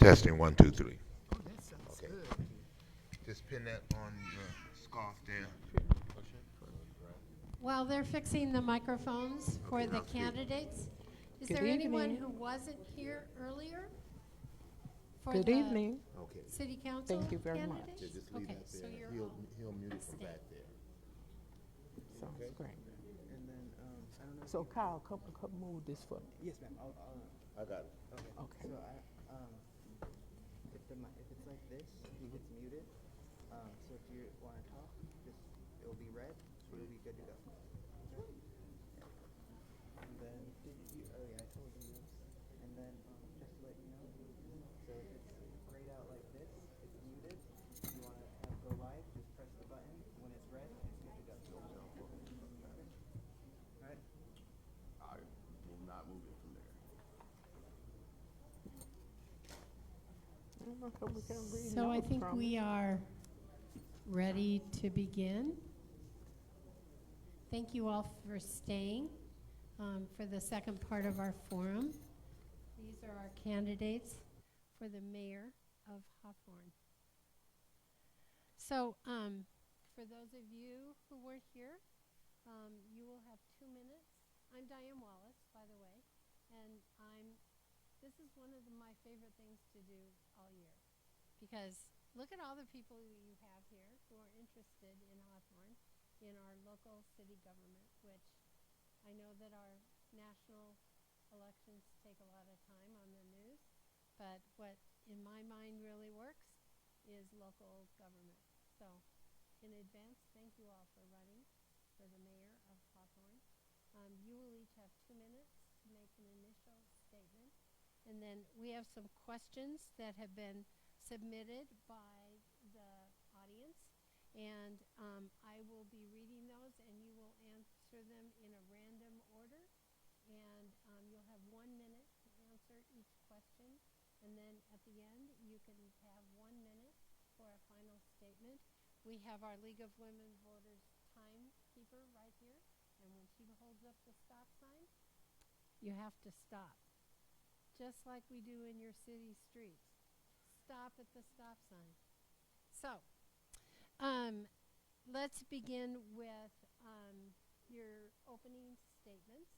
Testing 1, 2, 3. Oh, that sounds Okay. good. Just pin that on your scarf there. While they're fixing the microphones for Okay, the now speak. candidates, is Good there anyone evening. who wasn't here earlier for Good the evening. Okay. city council Thank you very much. candidates? So just leave Okay, that so there. you're He'll, all he'll mute it from staying. back there. Sounds Okay. great. And then, I don't know. So Kyle, come move this for me. Yes, ma'am. I got it. Okay. Okay. So if it's like this, he gets muted. So if you want to talk, just it'll be red. You'll be good to go. Okay. And then oh yeah, I told you this. And then just to let you know. So if it's grayed out like this, it's muted. If you want to go live, just press the button. When it's red, it's good to go. Okay. All right. I will not move it from there. I don't know how we can read So I notes think from we it. are ready to begin. Thank you all for staying for the second part of our forum. These are our candidates for the mayor of Hawthorne. So for those of you who weren't here, you will have 2 minutes. I'm Diane Wallace, by the way, and this is one of my favorite things to do all year, because look at all the people you have here who are interested in Hawthorne, in our local city government, which I know that our national elections take a lot of time on the news, but what in my mind really works is local government. So in advance, thank you all for running for the mayor of Hawthorne. You will each have 2 minutes to make an initial statement. And then we have some questions that have been submitted by the audience. And I will be reading those, and you will answer them in a random order. And you'll have 1 minute to answer each question. And then at the end, you can have 1 minute for a final statement. We have our League of Women Voters timekeeper right here. And when she holds up the stop sign, you have to stop. Just like we do in your city streets. Stop at the stop sign. So, let's begin with your opening statements.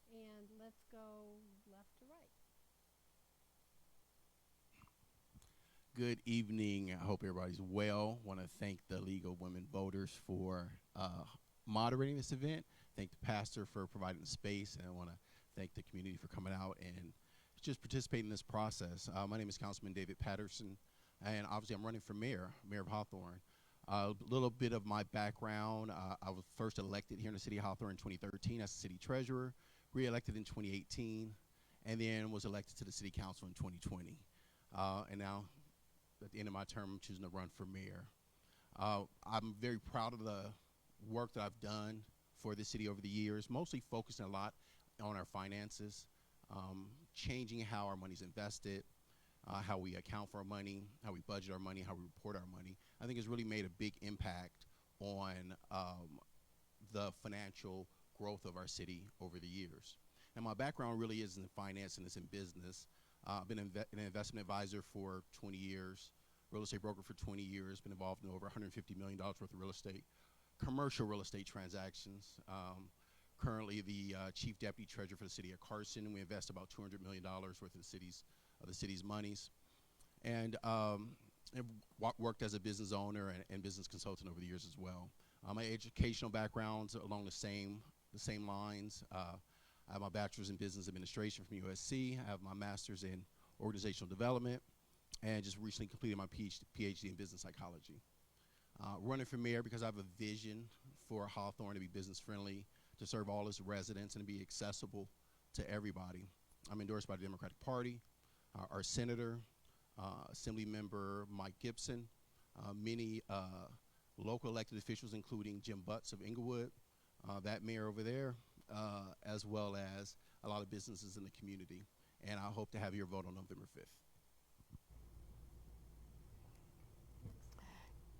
And let's go left to right. Good evening. I hope everybody's well. Want to thank the League of Women Voters for moderating this event. Thank the pastor for providing the space, and I want to thank the community for coming out and just participating in this process. My name is Councilman David Patterson, and obviously I'm running for mayor of Hawthorne. A little bit of my background. I was first elected here in the city of Hawthorne in 2013 as the city treasurer, re-elected in 2018, and then was elected to the city council in 2020. And now, at the end of my term, I'm choosing to run for mayor. I'm very proud of the work that I've done for the city over the years, mostly focusing a lot on our finances, changing how our money's invested, how we account for our money, how we budget our money, how we report our money. I think it's really made a big impact on the financial growth of our city over the years. And my background really is in finance and it's in business. I've been an investment advisor for 20 years, real estate broker for 20 years, been involved in over $150 million worth of real estate, commercial real estate transactions. Currently the chief deputy treasurer for the city of Carson, and we invest about $200 million worth of the city's monies. And worked as a business owner and business consultant over the years as well. My educational background's along the same lines. I have my bachelor's in business administration from USC. I have my master's in organizational development, and just recently completed my PhD in business psychology. Running for mayor because I have a vision for Hawthorne to be business friendly, to serve all its residents and to be accessible to everybody. I'm endorsed by the Democratic Party, our senator, Assembly Member Mike Gibson, many local elected officials, including Jim Butts of Inglewood, that mayor over there, as well as a lot of businesses in the community. And I hope to have your vote on November 5th.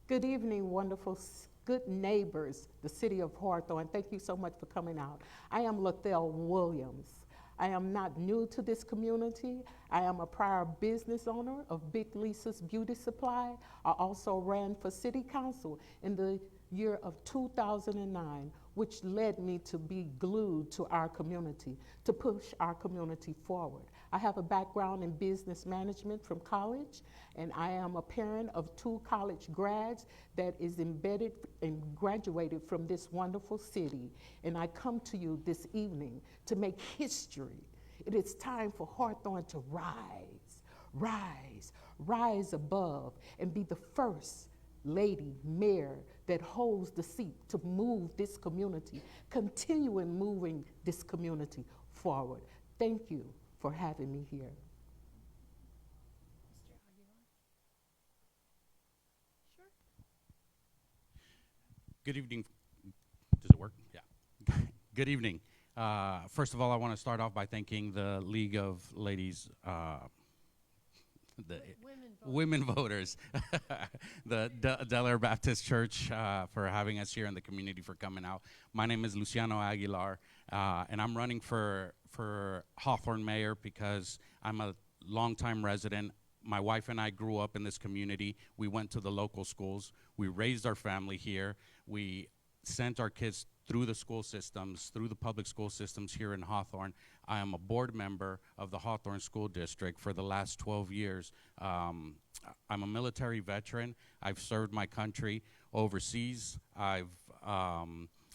Good evening, wonderful, good neighbors, the city of Hawthorne. Thank you so much for coming out. I am Leithelle Williams. I am not new to this community. I am a prior business owner of Big Lisa's Beauty Supply. I also ran for city council in the year of 2009, which led me to be glued to our community, to push our community forward. I have a background in business management from college, and I am a parent of 2 college grads that is embedded and graduated from this wonderful city. And I come to you this evening to make history. It is time for Hawthorne to rise above and be the first lady mayor that holds the seat to move this community, continuing moving this community forward. Thank you for having me here. Mr. Aguilar? Sure. Good evening. Does it work? Yeah. Good evening. First of all, I want to start off by thanking the League of Ladies, the women voters, the Del Aire Baptist Church for having us here, and the community for coming out. My name is Luciano Aguilar, and I'm running for Hawthorne mayor because I'm a longtime resident. My wife and I grew up in this community. We went to the local schools. We raised our family here. We sent our kids through the school systems, through the public school systems here in Hawthorne. I am a board member of the Hawthorne School District for the last 12 years. I'm a military veteran. I've served my country overseas.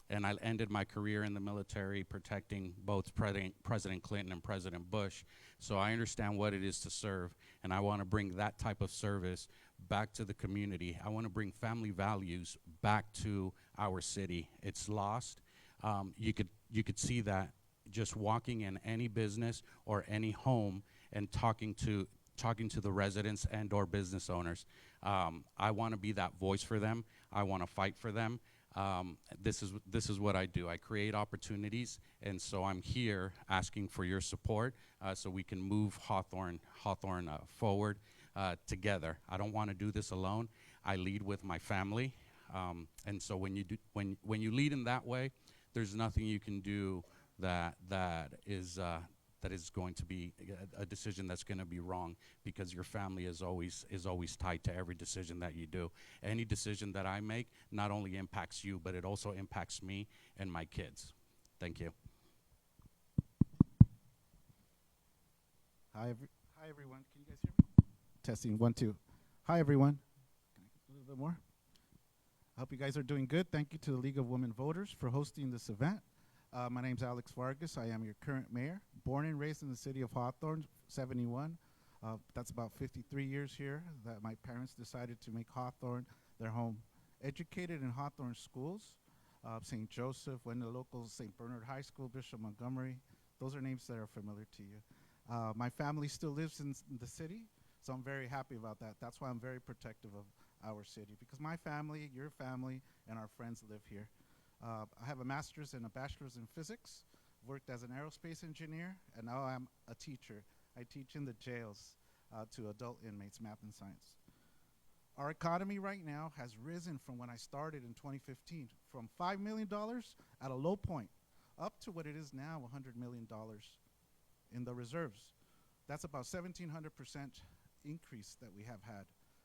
And I ended my career in the military protecting both President Clinton and President Bush. So I understand what it is to serve, and I want to bring that type of service back to the community. I want to bring family values back to our city. It's lost. You could see that just walking in any business or any home and talking to the residents and or business owners. I want to be that voice for them. I want to fight for them. This is what I do. I create opportunities, and so I'm here asking for your support so we can move Hawthorne forward together. I don't want to do this alone. I lead with my family, and so when you lead in that way, there's nothing you can do that is going to be a decision that's going to be wrong, because your family is always tied to every decision that you do. Any decision that I make not only impacts you, but it also impacts me and my kids. Thank you. Hi everyone. Can you guys hear me? Testing 1 2. Hi everyone. Can I get a little bit more? I hope you guys are doing good. Thank you to the League of Women Voters for hosting this event. My name's Alex Vargas. I am your current mayor. Born and raised in the city of Hawthorne, 71. That's about 53 years here that my parents decided to make Hawthorne their home. Educated in Hawthorne schools, St. Joseph, went to local St. Bernard High School, Bishop Montgomery. Those are names that are familiar to you. My family still lives in the city, so I'm very happy about that. That's why I'm very protective of our city, because my family, your family, and our friends live here. I have a master's and a bachelor's in physics, worked as an aerospace engineer, and now I'm a teacher. I teach in the jails to adult inmates, math and science. Our economy right now has risen from when I started in 2015, from $5 million at a low point, up to what it is now, $100 million in the reserves. That's about 1,700% increase that we have had.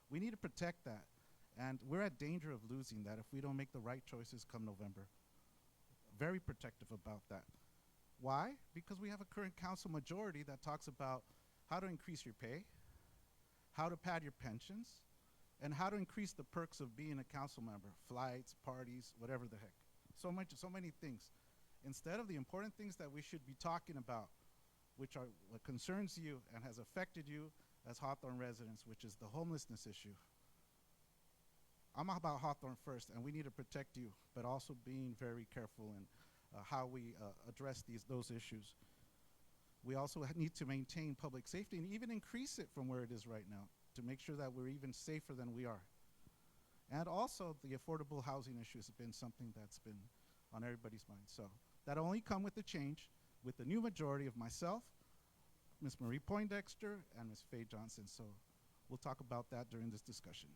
We need to protect that. And we're at danger of losing that if we don't make the right choices come November. Very protective about that. Why? Because we have a current council majority that talks about how to increase your pay, how to pad your pensions, and how to increase the perks of being a council member, flights, parties, whatever the heck. So many things. Instead of the important things that we should be talking about, which are what concerns you and has affected you as Hawthorne residents, which is the homelessness issue. I'm about Hawthorne first, and we need to protect you, but also being very careful in how we address those issues. We also need to maintain public safety and even increase it from where it is right now to make sure that we're even safer than we are. And also, the affordable housing issue has been something that's been on everybody's mind. So that'll only come with the change, with the new majority of myself, Ms. Marie Poindexter, and Ms. Faye Johnson. So we'll talk about that during this discussion.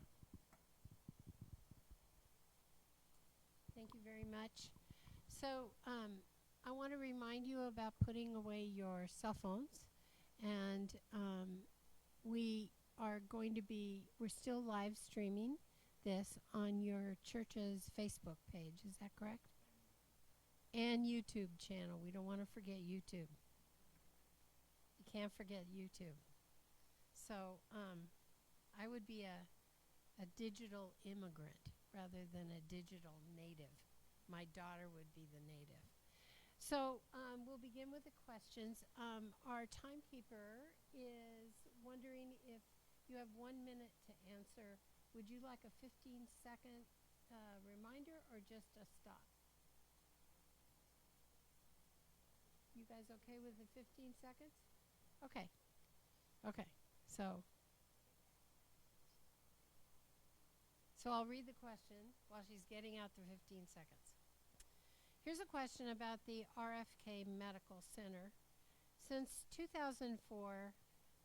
Thank you very much. So I want to remind you about putting away your cell phones. And we're still live streaming this on your church's Facebook page. Is that correct? And YouTube channel. We don't want to forget YouTube. You can't forget YouTube. So I would be a digital immigrant rather than a digital native. My daughter would be the native. So we'll begin with the questions. Our timekeeper is wondering if you have 1 minute to answer. Would you like a 15-second reminder or just a stop? You guys okay with the 15 seconds? Okay. Okay. So I'll read the question while she's getting out the 15 seconds. Here's a question about the RFK Medical Center. Since 2004,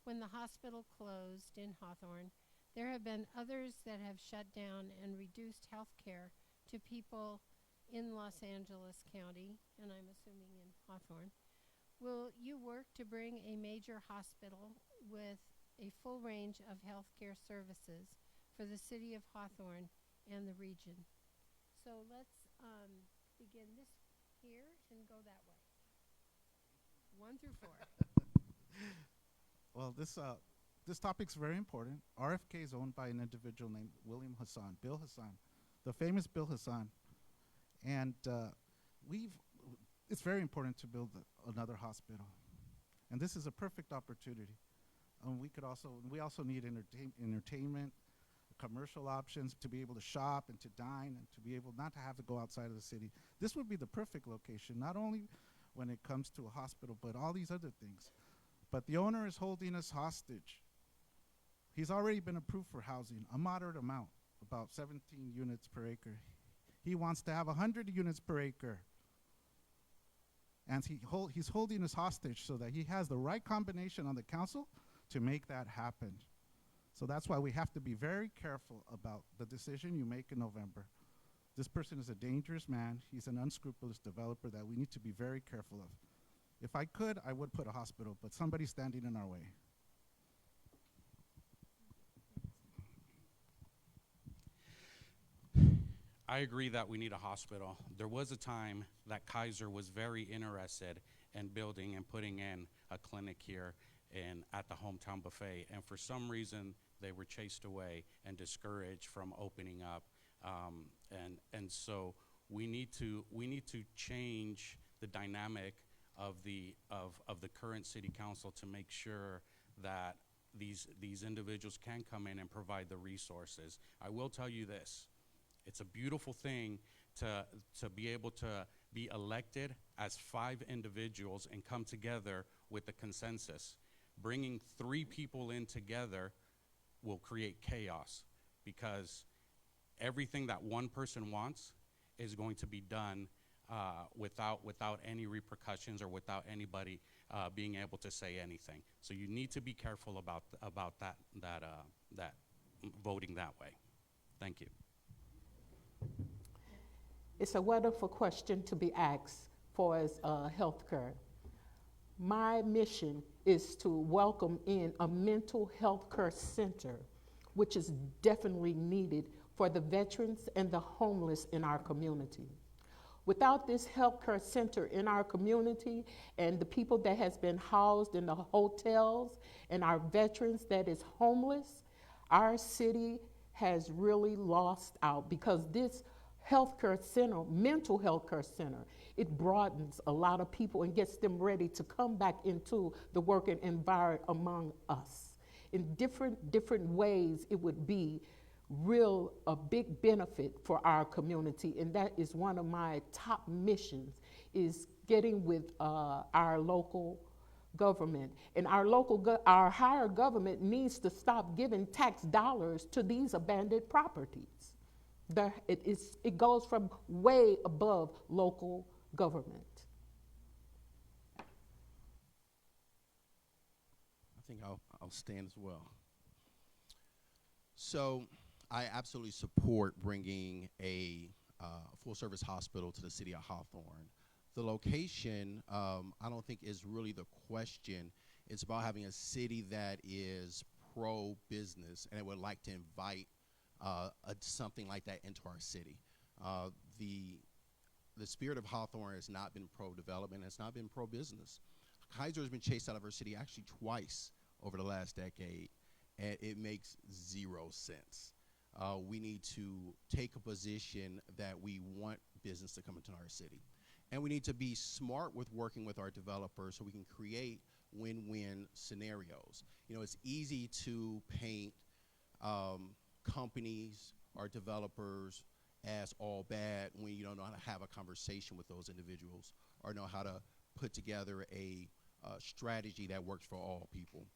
when the hospital closed in Hawthorne, there have been others that have shut down and reduced health care to people in Los Angeles County, and I'm assuming in Hawthorne. Will you work to bring a major hospital with a full range of health care services for the city of Hawthorne and the region? So let's begin this here and go that way. 1 through 4. Well, this topic's very important. RFK is owned by an individual named William Hassan, Bill Hassan, the famous Bill Hassan. And it's very important to build another hospital. And this is a perfect opportunity. We also need entertainment, commercial options to be able to shop and to dine and to be able not to have to go outside of the city. This would be the perfect location, not only when it comes to a hospital, but all these other things. But the owner is holding us hostage. He's already been approved for housing, a moderate amount, about 17 units per acre. He wants to have 100 units per acre. And he's holding us hostage so that he has the right combination on the council to make that happen. So that's why we have to be very careful about the decision you make in November. This person is a dangerous man. He's an unscrupulous developer that we need to be very careful of. If I could, I would put a hospital, but somebody's standing in our way. I agree that we need a hospital. There was a time that Kaiser was very interested in building and putting in a clinic here at the Hometown Buffet, and for some reason they were chased away and discouraged from opening up. And so we need to change the dynamic of the current city council to make sure that these individuals can come in and provide the resources. I will tell you this. It's a beautiful thing to be able to be elected as 5 individuals and come together with a consensus. Bringing 3 people in together will create chaos, because everything that one person wants is going to be done without any repercussions or without anybody being able to say anything. So you need to be careful about that voting that way. Thank you. It's a wonderful question to be asked for as healthcare. My mission is to welcome in a mental health care center, which is definitely needed for the veterans and the homeless in our community. Without this healthcare center in our community and the people that has been housed in the hotels and our veterans that is homeless, our city has really lost out, because this healthcare center, mental healthcare center, it broadens a lot of people and gets them ready to come back into the working environment among us. In different ways, it would be a big benefit for our community, and that is one of my top missions, is getting with our local government. And our higher government needs to stop giving tax dollars to these abandoned properties. It goes from way above local government. I think I'll stand as well. So I absolutely support bringing a full-service hospital to the city of Hawthorne. The location, I don't think is really the question. It's about having a city that is pro-business and it would like to invite something like that into our city. The spirit of Hawthorne has not been pro-development, it's not been pro-business. Kaiser has been chased out of our city actually twice over the last decade, and it makes zero sense. We need to take a position that we want business to come into our city. And we need to be smart with working with our developers so we can create win-win scenarios. You know, it's easy to paint companies or developers as all bad when you don't know how to have a conversation with those individuals or know how to put together a strategy that works for all people.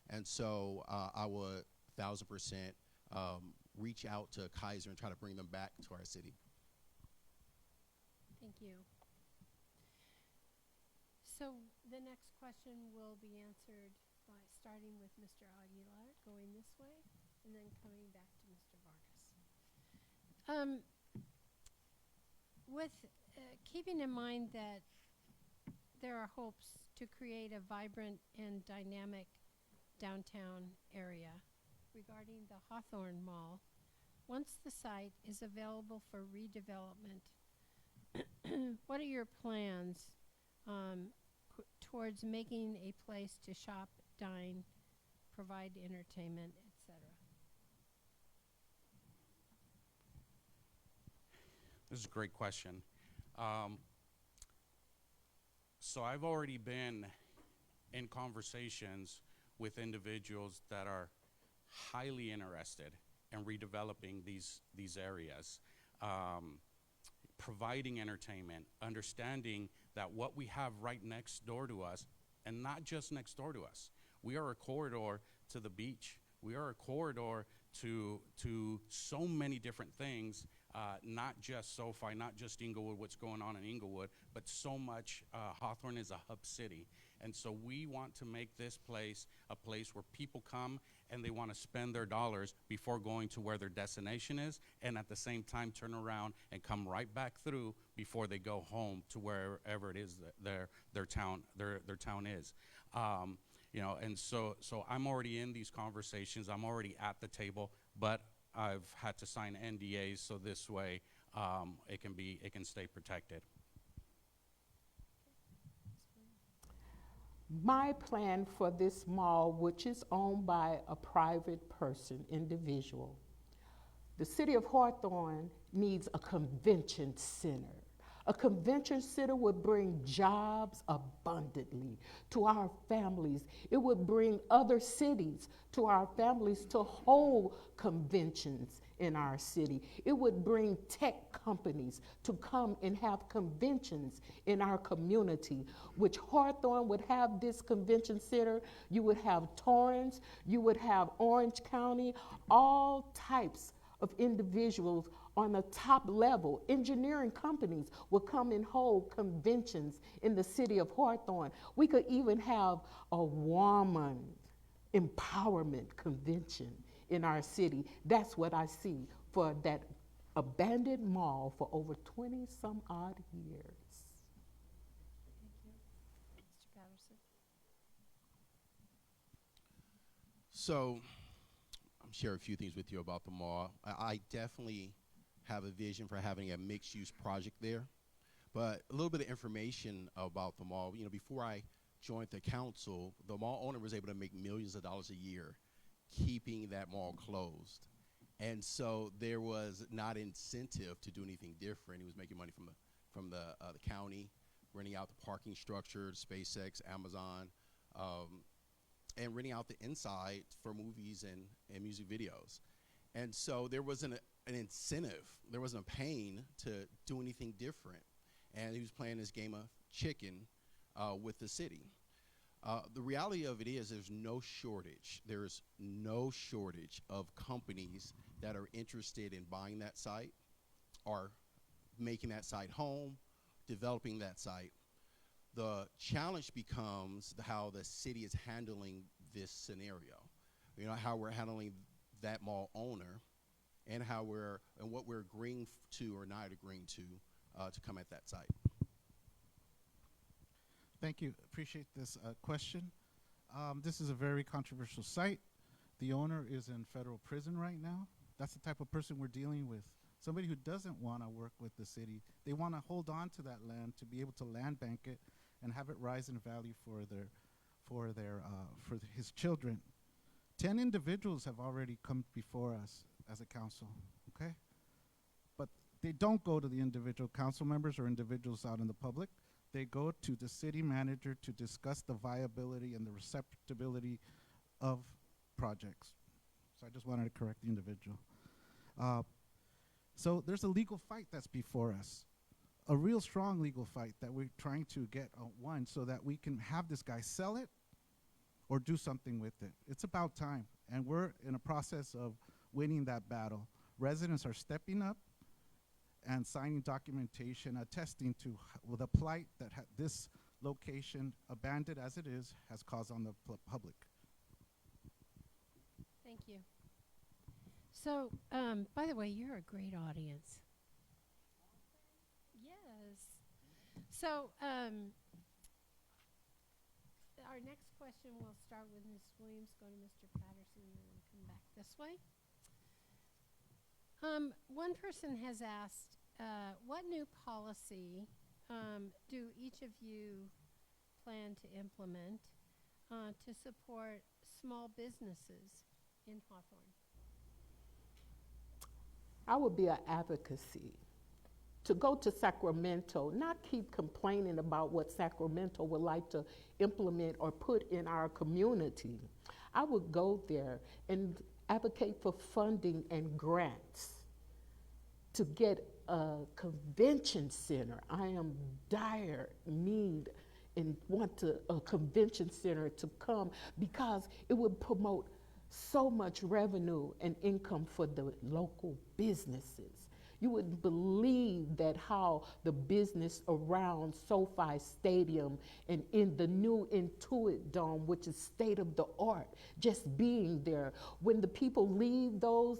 And so I would 1,000% reach out to Kaiser and try to bring them back to our city. Thank you. So the next question will be answered by starting with Mr. Aguilar, going this way, and then coming back to Mr. Vargas. With keeping in mind that there are hopes to create a vibrant and dynamic downtown area regarding the Hawthorne Mall, once the site is available for redevelopment, what are your plans towards making a place to shop, dine, provide entertainment, etc.? This is a great question. So I've already been in conversations with individuals that are highly interested in redeveloping these areas, providing entertainment, understanding that what we have right next door to us, and not just next door to us, we are a corridor to the beach. We are a corridor to so many different things, not just SoFi, not just Inglewood, what's going on in Inglewood, but so much. Hawthorne is a hub city. And so we want to make this place a place where people come and they want to spend their dollars before going to where their destination is, and at the same time turn around and come right back through before they go home to wherever it is that their town is. You know, and so I'm already in these conversations. I'm already at the table, but I've had to sign NDAs so this way it can stay protected. My plan for this mall, which is owned by a private person, individual, the city of Hawthorne needs a convention center. A convention center would bring jobs abundantly to our families. It would bring other cities to our families to hold conventions in our city. It would bring tech companies to come and have conventions in our community, which Hawthorne would have this convention center. You would have Torrance, you would have Orange County, all types of individuals on the top level. Engineering companies would come and hold conventions in the city of Hawthorne. We could even have a woman empowerment convention in our city. That's what I see for that abandoned mall for over 20 some odd years. Thank you. Mr. Patterson. So I'm share a few things with you about the mall. I definitely have a vision for having a mixed-use project there. But a little bit of information about the mall. You know, before I joined the council, the mall owner was able to make millions of dollars a year keeping that mall closed. And so there was not incentive to do anything different. He was making money from the county, renting out the parking structure, SpaceX, Amazon, and renting out the inside for movies and music videos. And so there wasn't an incentive, there wasn't a pain to do anything different. And he was playing this game of chicken with the city. The reality of it is there's no shortage. There's no shortage of companies that are interested in buying that site or making that site home, developing that site. The challenge becomes how the city is handling this scenario. You know, how we're handling that mall owner and what we're agreeing to or not agreeing to come at that site. Thank you. Appreciate this question. This is a very controversial site. The owner is in federal prison right now. That's the type of person we're dealing with. Somebody who doesn't want to work with the city. They want to hold on to that land to be able to land bank it and have it rise in value for his children. 10 individuals have already come before us as a council, okay? But they don't go to the individual council members or individuals out in the public. They go to the city manager to discuss the viability and the receptibility of projects. So I just wanted to correct the individual. So there's a legal fight that's before us, a real strong legal fight that we're trying to get won so that we can have this guy sell it or do something with it. It's about time, and we're in a process of winning that battle. Residents are stepping up and signing documentation attesting to the plight that this location, abandoned as it is, has caused on the public. Thank you. So, by the way, you're a great audience. Yes. So, our next question will start with Ms. Williams, go to Mr. Patterson, and then come back this way. One person has asked, what new policy do each of you plan to implement to support small businesses in Hawthorne? I would be an advocacy to go to Sacramento, not keep complaining about what Sacramento would like to implement or put in our community. I would go there and advocate for funding and grants to get a convention center. I am dire need and want a convention center to come because it would promote so much revenue and income for the local businesses. You wouldn't believe that how the business around SoFi Stadium and in the new Intuit Dome, which is state of the art, just being there. When the people leave those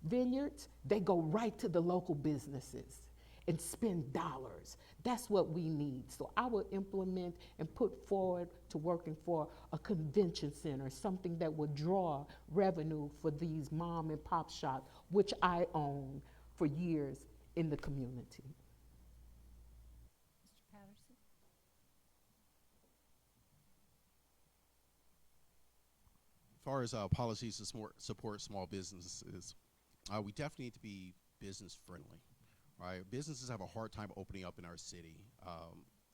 vineyards, they go right to the local businesses and spend dollars. That's what we need. So I will implement and put forward to working for a convention center, something that would draw revenue for these mom and pop shops, which I own for years in the community. Mr. Patterson? As far as policies to support small businesses, we definitely need to be business friendly. Right, businesses have a hard time opening up in our city.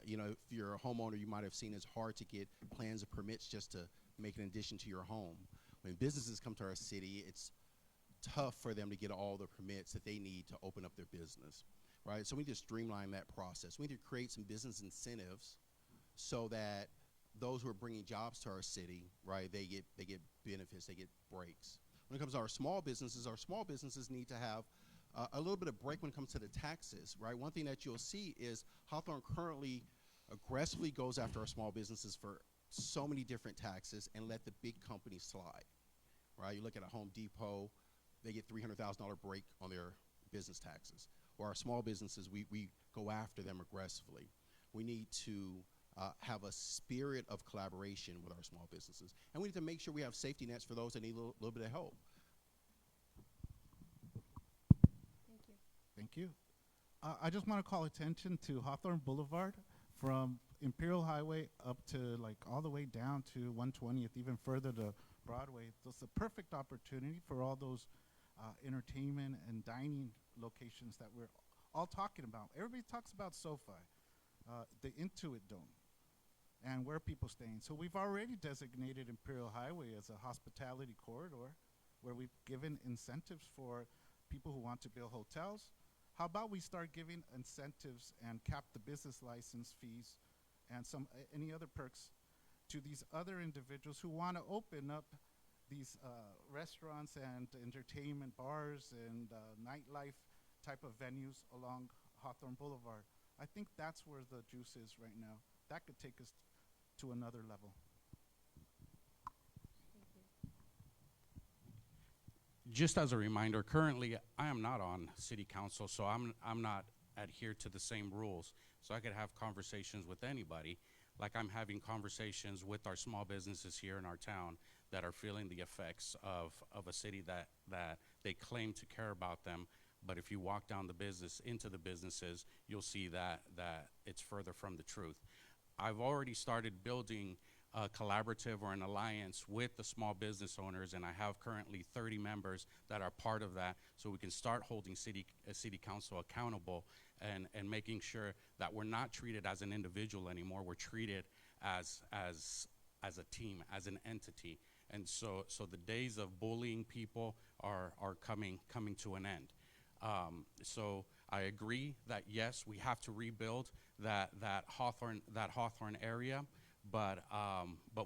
You know, if you're a homeowner, you might have seen it's hard to get plans and permits just to make an addition to your home. When businesses come to our city, it's tough for them to get all the permits that they need to open up their business. Right, so we need to streamline that process. We need to create some business incentives so that those who are bringing jobs to our city, right, they get benefits, they get breaks. When it comes to our small businesses need to have a little bit of break when it comes to the taxes, right? One thing that you'll see is Hawthorne currently aggressively goes after our small businesses for so many different taxes and let the big companies slide, right? You look at a Home Depot, they get $300,000 break on their business taxes. Or our small businesses, we go after them aggressively. We need to have a spirit of collaboration with our small businesses. And we need to make sure we have safety nets for those that need a little bit of help. Thank you. I just want to call attention to Hawthorne Boulevard from Imperial Highway up to like all the way down to 120th, even further to Broadway. It's a perfect opportunity for all those entertainment and dining locations that we're all talking about. Everybody talks about SoFi, the Intuit Dome, and where people staying. So we've already designated Imperial Highway as a hospitality corridor where we've given incentives for people who want to build hotels. How about we start giving incentives and cap the business license fees and any other perks to these other individuals who want to open up these restaurants and entertainment bars and nightlife type of venues along Hawthorne Boulevard. I think that's where the juice is right now. That could take us to another level. Just as a reminder, currently I am not on city council, so I'm not adhere to the same rules. So I could have conversations with anybody, like I'm having conversations with our small businesses here in our town that are feeling the effects of a city that they claim to care about them. But if you walk down the business, into the businesses, you'll see that it's further from the truth. I've already started building a collaborative or an alliance with the small business owners, and I have currently 30 members that are part of that, so we can start holding city council accountable and making sure that we're not treated as an individual anymore. We're treated as a team, as an entity. And so the days of bullying people are coming to an end. So I agree that yes, we have to rebuild that Hawthorne area, but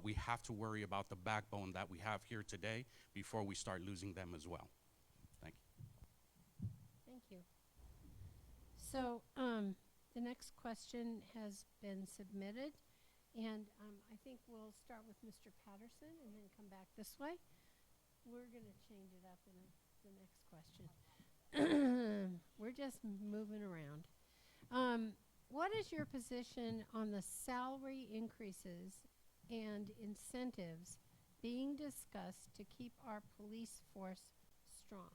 we have to worry about the backbone that we have here today before we start losing them as well. Thank you. Thank you. So the next question has been submitted, and I think we'll start with Mr. Patterson and then come back this way. We're going to change it up in the next question. We're just moving around. What is your position on the salary increases and incentives being discussed to keep our police force strong?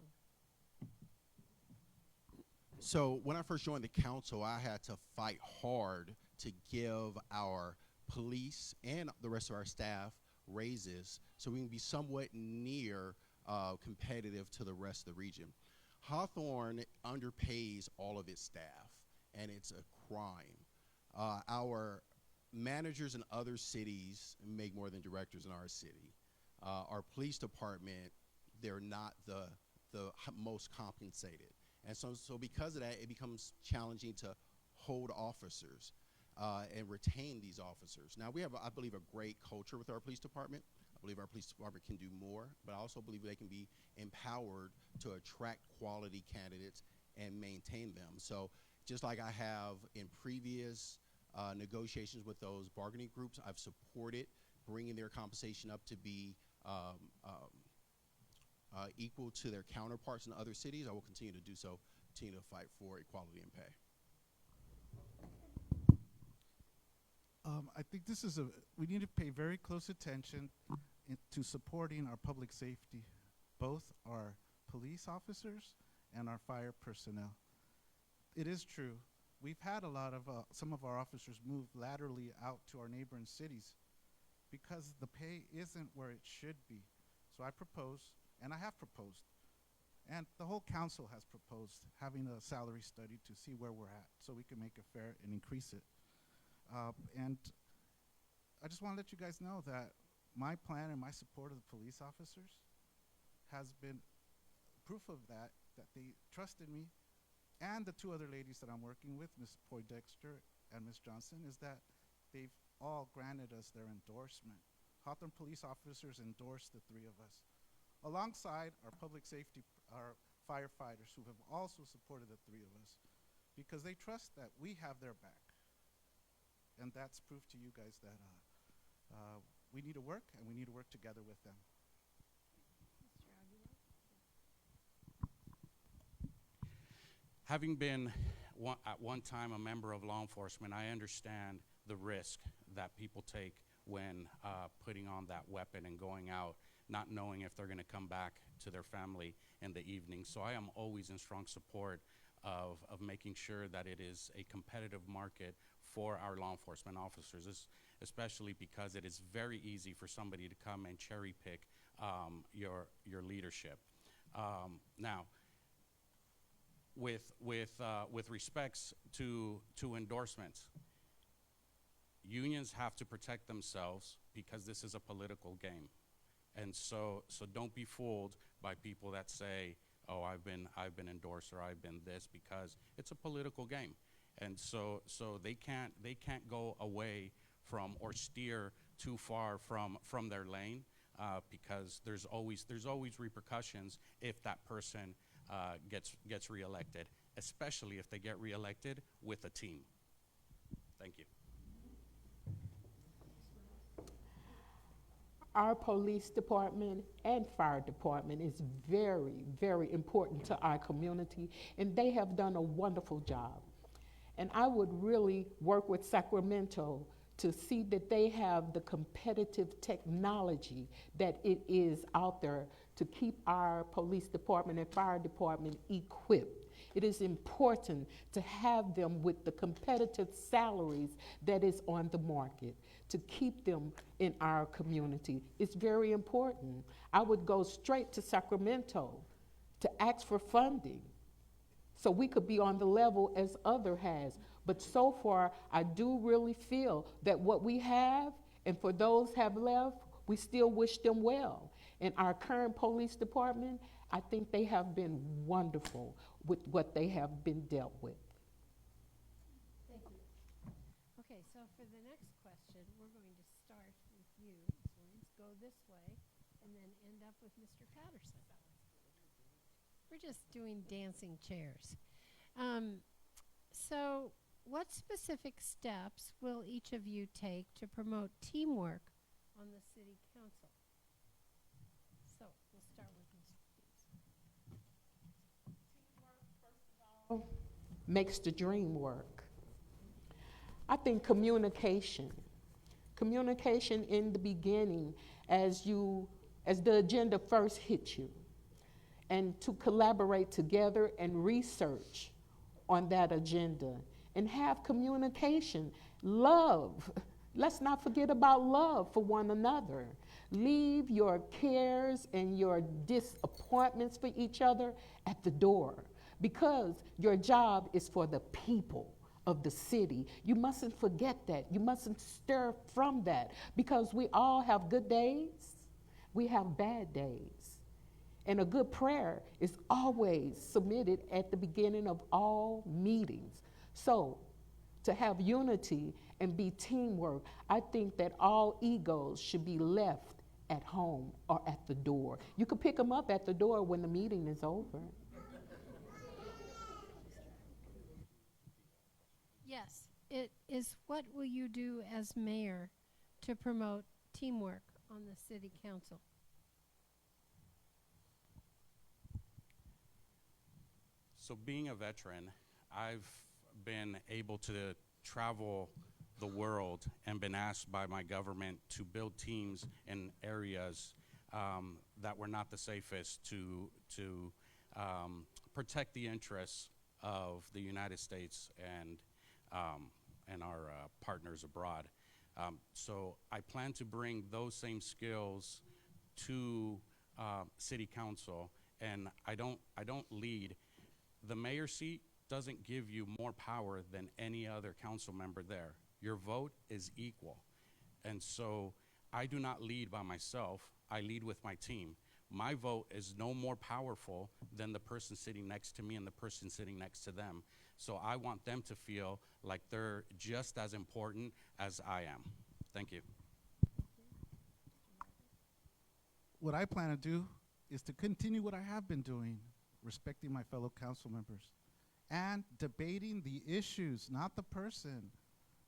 So when I first joined the council, I had to fight hard to give our police and the rest of our staff raises so we can be somewhat near competitive to the rest of the region. Hawthorne underpays all of its staff, and it's a crime. Our managers in other cities make more than directors in our city. Our police department, they're not the most compensated. And so because of that, it becomes challenging to hold officers and retain these officers. Now, we have, I believe, a great culture with our police department. I believe our police department can do more, but I also believe they can be empowered to attract quality candidates and maintain them. So just like I have in previous negotiations with those bargaining groups, I've supported bringing their compensation up to be equal to their counterparts in other cities. I will continue to do so, continue to fight for equality in pay. I think this is we need to pay very close attention to supporting our public safety, both our police officers and our fire personnel. It is true, we've had a lot of, some of our officers move laterally out to our neighboring cities because the pay isn't where it should be. So I propose, and I have proposed, and the whole council has proposed having a salary study to see where we're at so we can make it fair and increase it. And I just want to let you guys know that my plan and my support of the police officers has been proof of that they trusted me, and the two other ladies that I'm working with, Ms. Poindexter and Ms. Johnson, is that they've all granted us their endorsement. Hawthorne police officers endorsed the three of us, alongside our public safety, our firefighters, who have also supported the three of us, because they trust that we have their back. And that's proof to you guys that we need to work, and we need to work together with them. Mr. Aguilar? Having been at one time a member of law enforcement, I understand the risk that people take when putting on that weapon and going out, not knowing if they're going to come back to their family in the evening. So I am always in strong support of making sure that it is a competitive market for our law enforcement officers, especially because it is very easy for somebody to come and cherry pick your leadership. Now, with respects to endorsements, unions have to protect themselves because this is a political game. And so don't be fooled by people that say, oh, I've been endorsed or I've been this, because it's a political game. And so they can't go away from or steer too far from their lane, because there's always repercussions if that person gets reelected, especially if they get reelected with a team. Thank you. Our police department and fire department is very, very important to our community, and they have done a wonderful job. And I would really work with Sacramento to see that they have the competitive technology that it is out there to keep our police department and fire department equipped. It is important to have them with the competitive salaries that is on the market, to keep them in our community. It's very important. I would go straight to Sacramento to ask for funding so we could be on the level as other has. But so far, I do really feel that what we have, and for those have left, we still wish them well. And our current police department, I think they have been wonderful with what they have been dealt with. Thank you. Okay, so for the next question, we're going to start with you, Ms. Williams, go this way, and then end up with Mr. Patterson. We're just doing dancing chairs. So what specific steps will each of you take to promote teamwork on the city council? So we'll start with Ms. Williams. Makes the dream work. I think communication in the beginning as the agenda first hits you, and to collaborate together and research on that agenda and have communication. Love. Let's not forget about love for one another. Leave your cares and your disappointments for each other at the door, because your job is for the people of the city. You mustn't forget that. You mustn't stir from that, because we all have good days. We have bad days. And a good prayer is always submitted at the beginning of all meetings. So, to have unity and be teamwork, I think that all egos should be left at home or at the door. You can pick them up at the door when the meeting is over. Yes, it is. What will you do as mayor to promote teamwork on the city council? So being a veteran, I've been able to travel the world and been asked by my government to build teams in areas that were not the safest to protect the interests of the United States and our partners abroad. So I plan to bring those same skills to City Council, and I don't lead. The mayor seat doesn't give you more power than any other council member there. Your vote is equal. And so I do not lead by myself, I lead with my team. My vote is no more powerful than the person sitting next to me and the person sitting next to them. So I want them to feel like they're just as important as I am. Thank you. What I plan to do is to continue what I have been doing, respecting my fellow council members and debating the issues, not the person,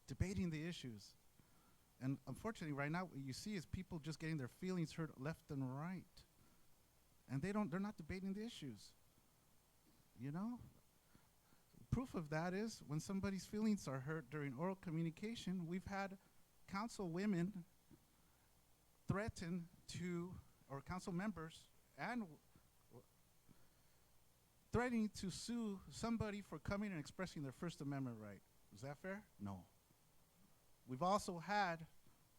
debating the issues. And unfortunately, right now, what you see is people just getting their feelings hurt left and right. And they're not debating the issues. You know? Proof of that is when somebody's feelings are hurt during oral communication, we've had council women threaten to, or council members, and threatening to sue somebody for coming and expressing their First Amendment right. Is that fair? No. We've also had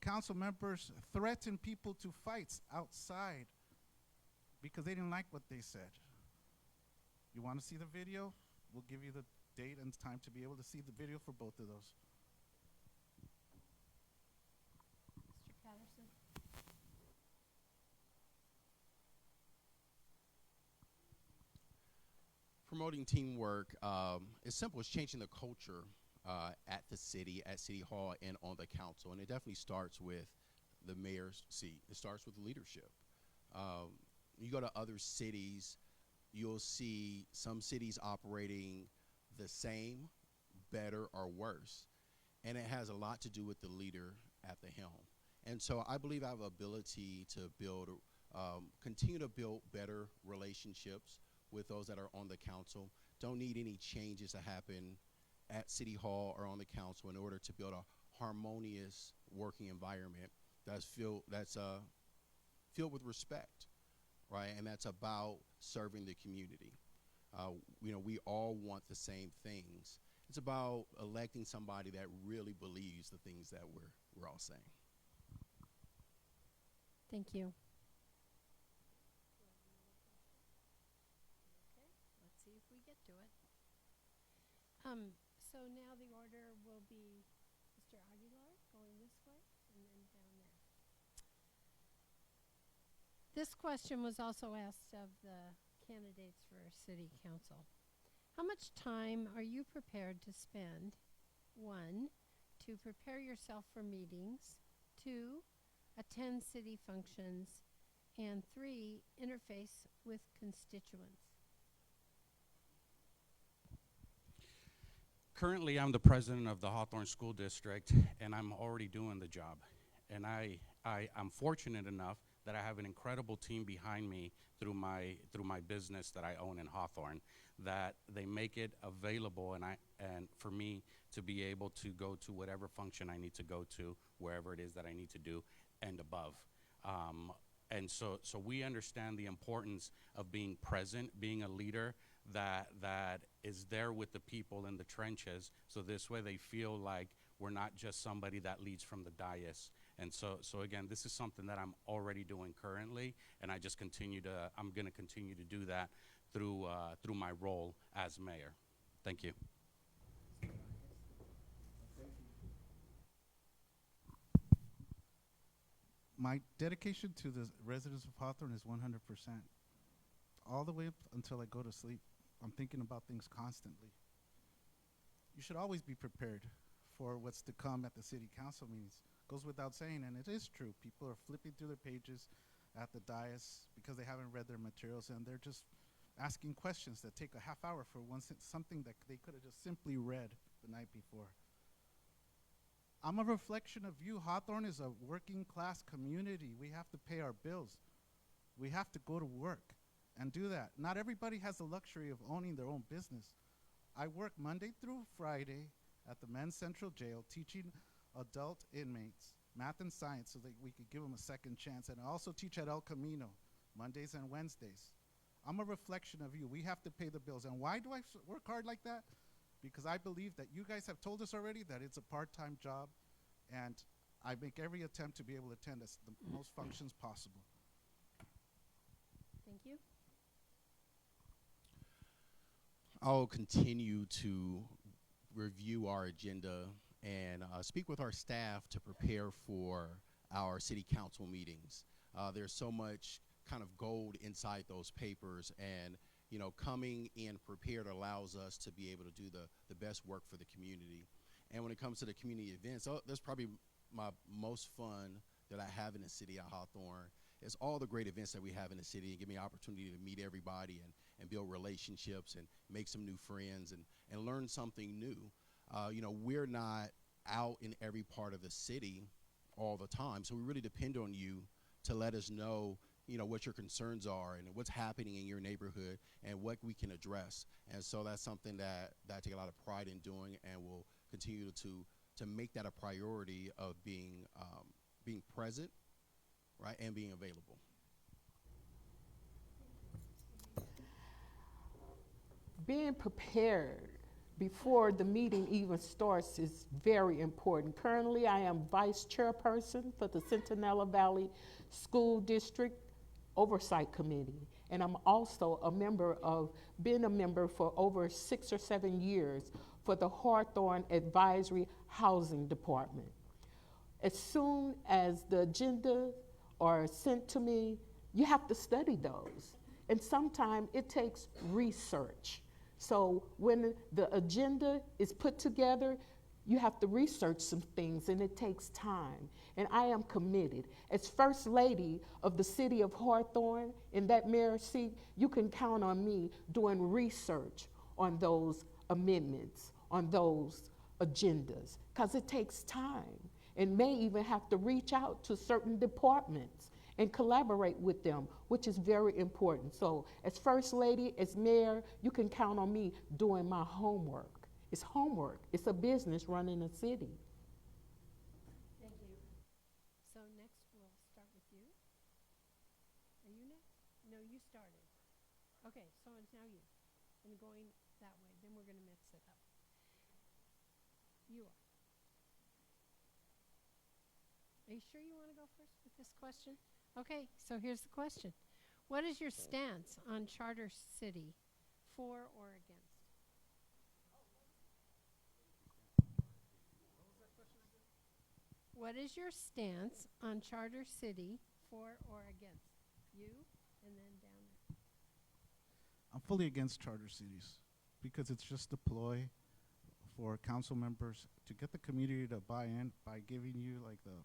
council members threaten people to fights outside because they didn't like what they said. You want to see the video? We'll give you the date and time to be able to see the video for both of those. Mr. Patterson? Promoting teamwork is simple. It's changing the culture at the city, at City Hall, and on the council. And it definitely starts with the mayor's seat. It starts with leadership. You go to other cities, you'll see some cities operating the same, better, or worse. And it has a lot to do with the leader at the helm. And so I believe I have the ability to build, continue to build better relationships with those that are on the council. Don't need any changes to happen at City Hall or on the council in order to build a harmonious working environment that's filled with respect, right? And that's about serving the community. We all want the same things. It's about electing somebody that really believes the things that we're all saying. Thank you. Okay, let's see if we get to it. So now the order will be Mr. Aguilar going this way and then down there. This question was also asked of the candidates for city council. How much time are you prepared to spend, 1, to prepare yourself for meetings, 2, attend city functions, and 3, interface with constituents? Currently, I'm the president of the Hawthorne School District, and I'm already doing the job. And I'm fortunate enough that I have an incredible team behind me through my business that I own in Hawthorne, that they make it available and for me to be able to go to whatever function I need to go to, wherever it is that I need to do, and above. And so we understand the importance of being present, being a leader that is there with the people in the trenches, so this way they feel like we're not just somebody that leads from the dais. And so again, this is something that I'm already doing currently, and I'm gonna continue to do that through my role as mayor. Thank you. My dedication to the residents of Hawthorne is 100%. All the way up until I go to sleep, I'm thinking about things constantly. You should always be prepared for what's to come at the city council meetings. Goes without saying, and it is true. People are flipping through their pages at the dais because they haven't read their materials, and they're just asking questions that take a half hour for something that they could have just simply read the night before. I'm a reflection of you. Hawthorne is a working class community. We have to pay our bills. We have to go to work and do that. Not everybody has the luxury of owning their own business. I work Monday through Friday at the Men's Central Jail teaching adult inmates math and science so that we could give them a second chance. And I also teach at El Camino Mondays and Wednesdays. I'm a reflection of you. We have to pay the bills. And why do I work hard like that? Because I believe that you guys have told us already that it's a part-time job, and I make every attempt to be able to attend the most functions possible. Thank you. I'll continue to review our agenda and speak with our staff to prepare for our city council meetings. There's so much kind of gold inside those papers, and coming in prepared allows us to be able to do the best work for the community. And when it comes to the community events, that's probably my most fun that I have in the city of Hawthorne. It's all the great events that we have in the city and give me an opportunity to meet everybody and build relationships and make some new friends and learn something new. We're not out in every part of the city all the time, so we really depend on you to let us know what your concerns are and what's happening in your neighborhood and what we can address. And so that's something that I take a lot of pride in doing, and will continue to make that a priority of being present, right, and being available. Being prepared before the meeting even starts is very important. Currently, I am vice chairperson for the Centinela Valley School District Oversight Committee, and I'm also been a member for over 6 or 7 years for the Hawthorne Advisory Housing Department. As soon as the agenda are sent to me, you have to study those, and sometimes it takes research. So when the agenda is put together, you have to research some things, and it takes time. And I am committed. As First Lady of the City of Hawthorne in that mayor seat, you can count on me doing research on those amendments, on those agendas, because it takes time, and may even have to reach out to certain departments and collaborate with them, which is very important. So as First Lady, as mayor, you can count on me doing my homework. It's homework. It's a business running a city. Thank you. So next we'll start with you. Are you next? No, you started. Okay, so it's now you. And going that way. Then we're going to mix it up. You are. Are you sure you want to go first with this question? Okay, so here's the question. What is your stance on charter city, for or against? What is your stance on charter city, for or against? You, and then down there. I'm fully against charter cities because it's just a ploy for council members to get the community to buy in by giving you like the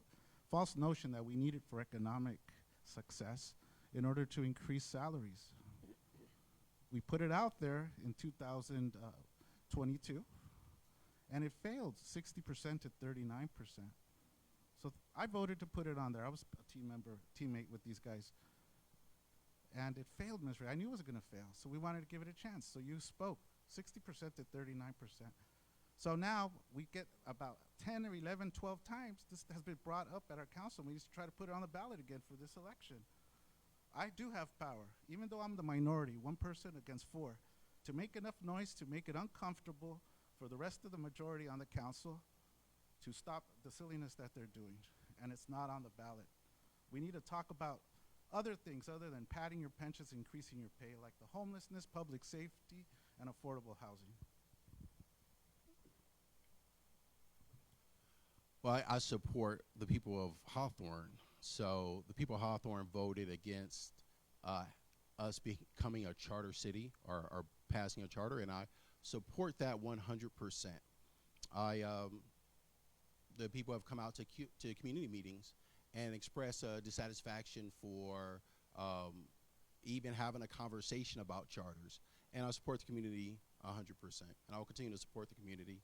false notion that we need it for economic success in order to increase salaries. We put it out there in 2022 and it failed 60% to 39%. So I voted to put it on there. I was a teammate with these guys. And it failed miserably. I knew it was going to fail, so we wanted to give it a chance. So you spoke, 60% to 39%. So now we get about 10 or 11, 12 times this has been brought up at our council meetings to try to put it on the ballot again for this election. I do have power, even though I'm the minority, one person against four, to make enough noise to make it uncomfortable for the rest of the majority on the council to stop the silliness that they're doing. And it's not on the ballot. We need to talk about other things other than padding your pensions, increasing your pay, like the homelessness, public safety, and affordable housing. Well, I support the people of Hawthorne. So the people of Hawthorne voted against us becoming a charter city or passing a charter, and I support that 100%. The people have come out to community meetings and express dissatisfaction for even having a conversation about charters. And I support the community 100%. And I will continue to support the community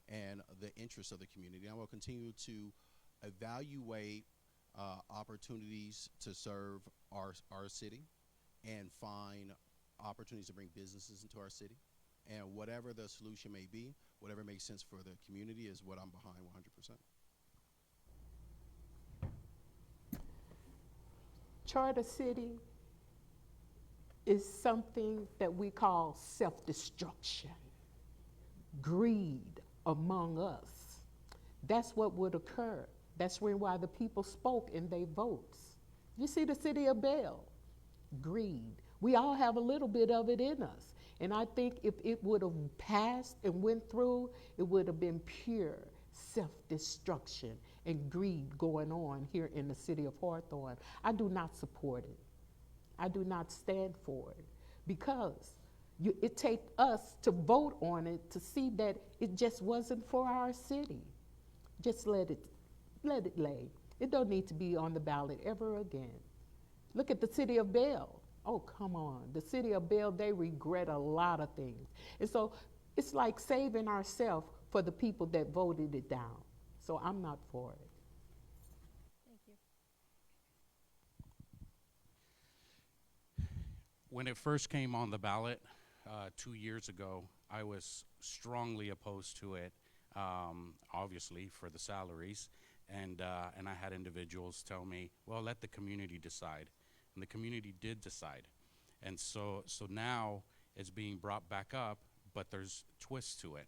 and the interests of the community. I will continue to evaluate opportunities to serve our city and find opportunities to bring businesses into our city. And whatever the solution may be, whatever makes sense for the community is what I'm behind 100%. Charter city is something that we call self-destruction, greed among us. That's what would occur. That's why the people spoke in their votes. You see the city of Bell, greed. We all have a little bit of it in us. And I think if it would have passed and went through, it would have been pure self-destruction and greed going on here in the city of Hawthorne. I do not support it. I do not stand for it because it takes us to vote on it to see that it just wasn't for our city. Just let it lay. It don't need to be on the ballot ever again. Look at the city of Bell. Oh, come on. The city of Bell, they regret a lot of things. And so it's like saving ourselves for the people that voted it down. So I'm not for it. Thank you. When it first came on the ballot 2 years ago, I was strongly opposed to it, obviously for the salaries. And I had individuals tell me, well, let the community decide. And the community did decide. And so now it's being brought back up, but there's twists to it.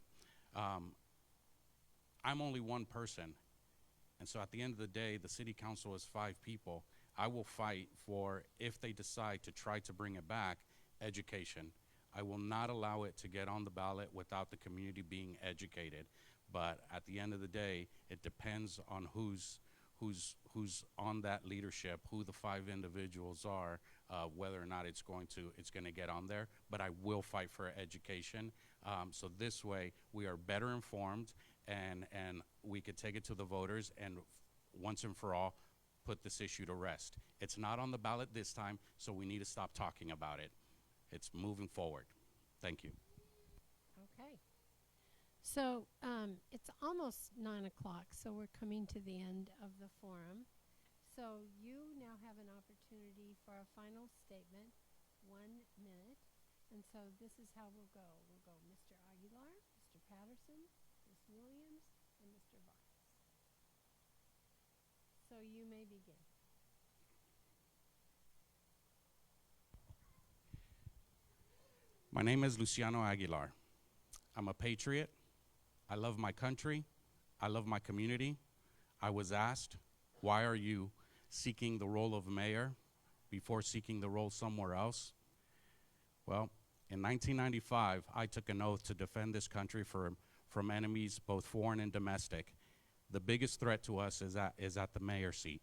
I'm only one person. And so at the end of the day, the city council is 5 people. I will fight for, if they decide to try to bring it back, education. I will not allow it to get on the ballot without the community being educated. But at the end of the day, it depends on who's on that leadership, who the 5 individuals are, whether or not it's going to get on there. But I will fight for education, so this way we are better informed, and we could take it to the voters and once and for all put this issue to rest. It's not on the ballot this time, so we need to stop talking about it. It's moving forward. Thank you. Okay. So it's almost 9 o'clock, so we're coming to the end of the forum. So you now have an opportunity for a final statement, 1 minute. And so this is how we'll go. We'll go Mr. Aguilar, Mr. Patterson, Ms. Williams, and Mr. Vargas. So you may begin. My name is Luciano Aguilar. I'm a patriot. I love my country. I love my community. I was asked, why are you seeking the role of mayor before seeking the role somewhere else? Well, in 1995, I took an oath to defend this country from enemies, both foreign and domestic. The biggest threat to us is at the mayor seat.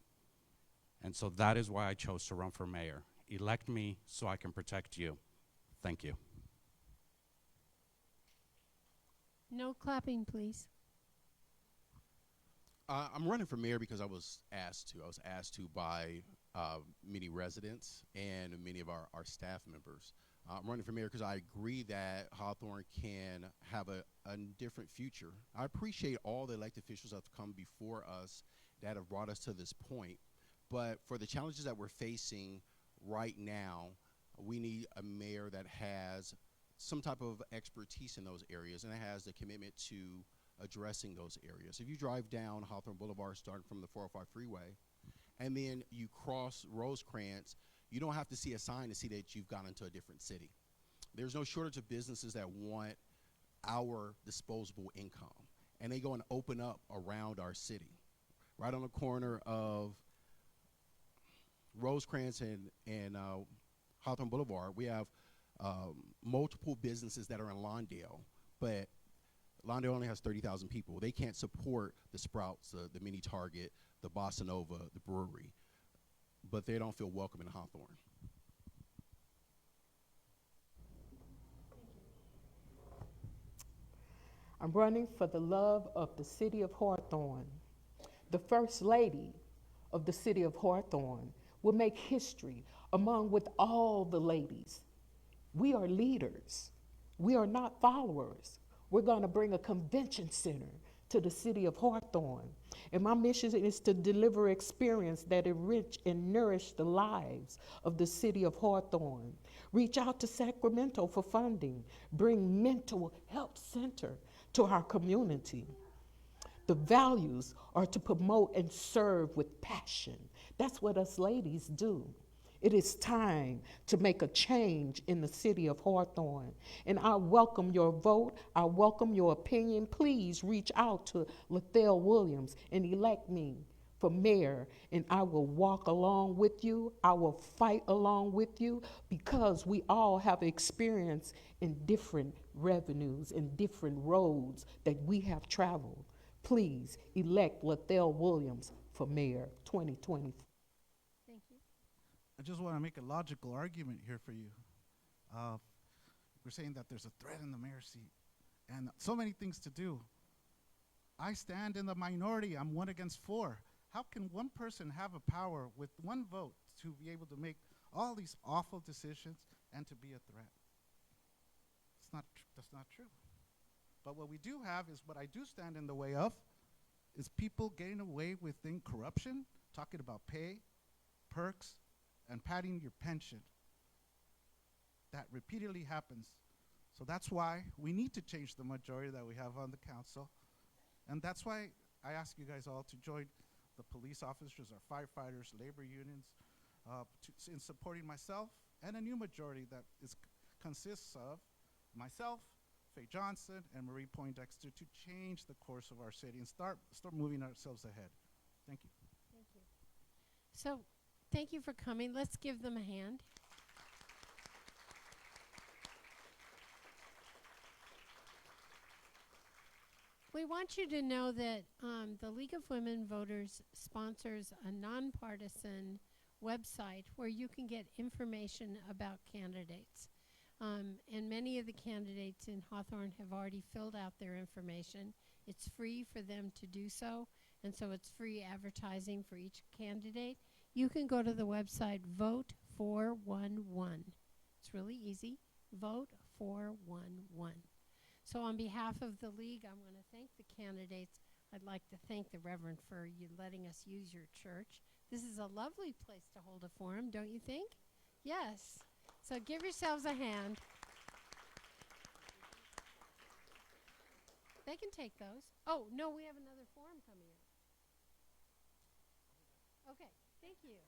And so that is why I chose to run for mayor. Elect me so I can protect you. Thank you. No clapping, please. I'm running for mayor because I was asked to. I was asked to by many residents and many of our staff members. I'm running for mayor because I agree that Hawthorne can have a different future. I appreciate all the elected officials that have come before us that have brought us to this point. But for the challenges that we're facing right now, we need a mayor that has some type of expertise in those areas and has the commitment to addressing those areas. If you drive down Hawthorne Boulevard starting from the 405 freeway and then you cross Rosecrans, you don't have to see a sign to see that you've gone into a different city. There's no shortage of businesses that want our disposable income, and they go and open up around our city. Right on the corner of Rosecrans and Hawthorne Boulevard, we have multiple businesses that are in Lawndale, but Lawndale only has 30,000 people. They can't support the Sprouts, the Mini Target, the Bossa Nova, the brewery, but they don't feel welcome in Hawthorne. I'm running for the love of the city of Hawthorne. The First Lady of the city of Hawthorne will make history among with all the ladies. We are leaders. We are not followers. We're going to bring a convention center to the city of Hawthorne. And my mission is to deliver experience that enrich and nourish the lives of the city of Hawthorne. Reach out to Sacramento for funding. Bring mental health center to our community. The values are to promote and serve with passion. That's what us ladies do. It is time to make a change in the city of Hawthorne. And I welcome your vote. I welcome your opinion. Please reach out to Leithelle Williams and elect me for mayor. And I will walk along with you. I will fight along with you because we all have experience in different revenues and different roads that we have traveled. Please elect Leithelle Williams for mayor 2020. Thank you. I just want to make a logical argument here for you. We're saying that there's a threat in the mayor's seat and so many things to do. I stand in the minority. I'm 1 against 4. How can one person have a power with 1 vote to be able to make all these awful decisions and to be a threat? That's not true. But what we do have is what I do stand in the way of is people getting away within corruption, talking about pay, perks, and padding your pension. That repeatedly happens. So that's why we need to change the majority that we have on the council. And that's why I ask you guys all to join the police officers, our firefighters, labor unions, in supporting myself and a new majority that consists of myself, Faye Johnson, and Marie Poindexter to change the course of our city and start moving ourselves ahead. Thank you. Thank you. So, thank you for coming. Let's give them a hand. We want you to know that the League of Women Voters sponsors a nonpartisan website where you can get information about candidates. And many of the candidates in Hawthorne have already filled out their information. It's free for them to do so, and so it's free advertising for each candidate. You can go to the website Vote 411. It's really easy. Vote 411. So on behalf of the League, I want to thank the candidates. I'd like to thank the Reverend for you letting us use your church. This is a lovely place to hold a forum, don't you think? Yes. So give yourselves a hand. They can take those. Oh, no, we have another form coming up. Okay, thank you.